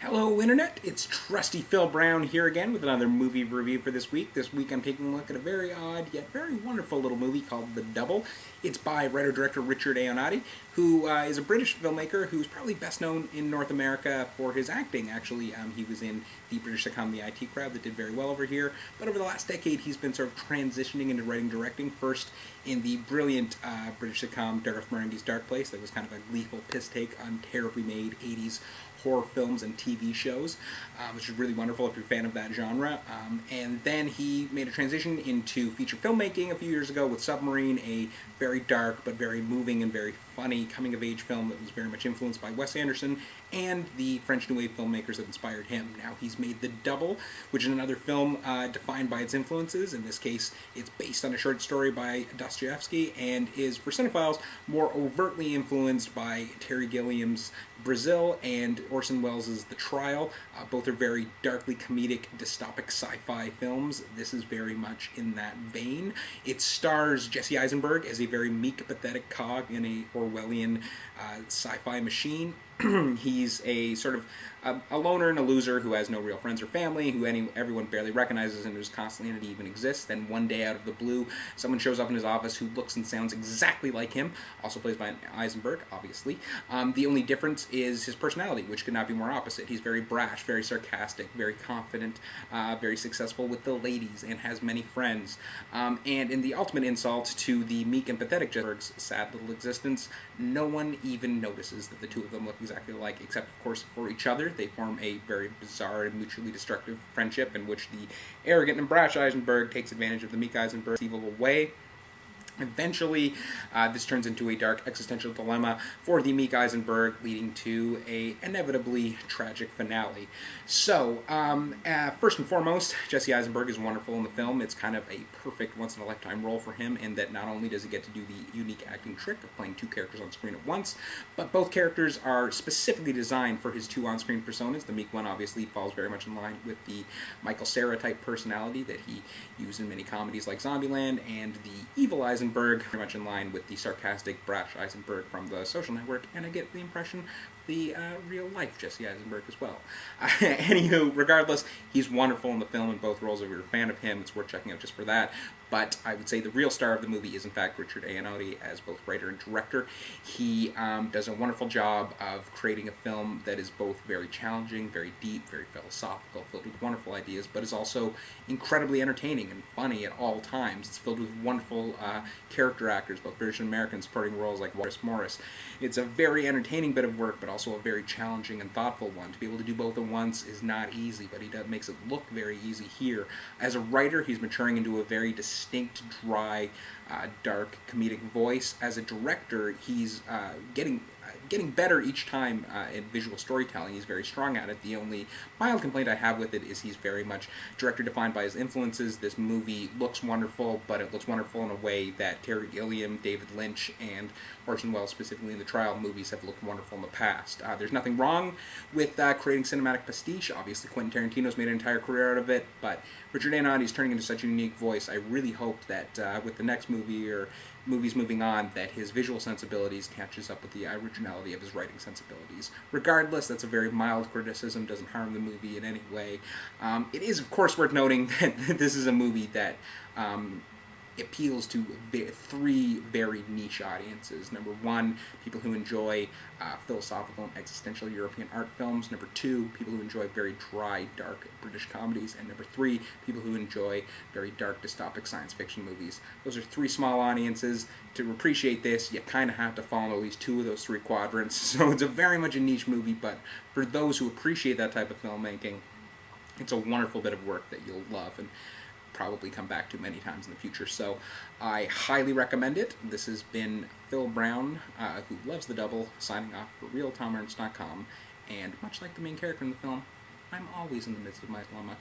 Hello, Internet. It's trusty Phil Brown here again with another movie review for this week. This week I'm taking a look at a very odd yet very wonderful little movie called The Double. It's by writer-director Richard Ayoade, who is a British filmmaker who's probably best known in North America for his acting, actually. He was in the British sitcom The IT Crowd that did very well over here, but over the last decade he's been sort of transitioning into writing-directing, first in the brilliant British sitcom Gareth Marenghi's Dark Place that was kind of a gleeful piss take on terribly made 80s horror films and TV shows, which is really wonderful if you're a fan of that genre. And then he made a transition into feature filmmaking a few years ago with Submarine, a very dark but very moving and very funny coming-of-age film that was very much influenced by Wes Anderson and the French New Wave filmmakers that inspired him. Now he's made The Double, which is another film defined by its influences. In this case, it's based on a short story by Dostoevsky and is, for cinephiles, more overtly influenced by Terry Gilliam's Brazil and Orson Welles' The Trial. Both are very darkly comedic, dystopic sci-fi films. This is very much in that vein. It stars Jesse Eisenberg as a very meek, pathetic cog in a Orwellian sci-fi machine. He's a sort of a loner and a loser who has no real friends or family, who everyone barely recognizes and who's constantly in it even exists. Then one day out of the blue, someone shows up in his office who looks and sounds exactly like him, also plays by Eisenberg, obviously. The only difference is his personality, which could not be more opposite. He's very brash, very sarcastic, very confident, very successful with the ladies, and has many friends. And in the ultimate insult to the meek and pathetic Eisenberg's sad little existence, no one even notices that the two of them look exactly alike, except, of course, for each other. They form a very bizarre and mutually destructive friendship in which the arrogant and brash Eisenberg takes advantage of the meek Eisenberg's evil way. Eventually, this turns into a dark existential dilemma for the meek Eisenberg, leading to a inevitably tragic finale. So, first and foremost, Jesse Eisenberg is wonderful in the film. It's kind of a perfect once-in-a-lifetime role for him in that not only does he get to do the unique acting trick of playing two characters on screen at once, but both characters are specifically designed for his two on-screen personas. The meek one obviously falls very much in line with the Michael Cera type personality that he used in many comedies like Zombieland, and the evil Eisenberg very much in line with the sarcastic, brash Eisenberg from The Social Network, and I get the impression the real-life Jesse Eisenberg as well. Anywho, regardless, he's wonderful in the film in both roles. If you're a fan of him, it's worth checking out just for that. But I would say the real star of the movie is, in fact, Richard Ayoade as both writer and director. He does a wonderful job of creating a film that is both very challenging, very deep, very philosophical, filled with wonderful ideas, but is also incredibly entertaining and funny at all times. It's filled with wonderful character actors, both British and American, supporting roles like Chris Morris. It's a very entertaining bit of work, but also a very challenging and thoughtful one. To be able to do both at once is not easy, but he makes it look very easy here. As a writer, he's maturing into a very distinct, dry, dark, comedic voice. As a director, he's getting better each time in visual storytelling. He's very strong at it. The only mild complaint I have with it is he's very much director defined by his influences. This movie looks wonderful, but it looks wonderful in a way that Terry Gilliam, David Lynch, and Orson Welles, specifically in the Trial movies, have looked wonderful in the past. There's nothing wrong with creating cinematic pastiche. Obviously, Quentin Tarantino's made an entire career out of it, but Richard Ayoade is turning into such a unique voice. I really hope that with the next movie or movies moving on, that his visual sensibilities catches up with the originality of his writing sensibilities. Regardless, that's a very mild criticism, doesn't harm the movie in any way. It is, of course, worth noting that this is a movie that appeals to three very niche audiences. Number one, people who enjoy philosophical and existential European art films. Number two, people who enjoy very dry, dark British comedies. And number three, people who enjoy very dark, dystopic science fiction movies. Those are three small audiences. To appreciate this, you kind of have to fall into at least two of those three quadrants. So it's a very much a niche movie, but for those who appreciate that type of filmmaking, it's a wonderful bit of work that you'll love and probably come back to many times in the future. So I highly recommend it. This has been Phil Brown, who loves The Double, signing off for RealTomErns.com. And much like the main character in the film, I'm always in the midst of my dilemma.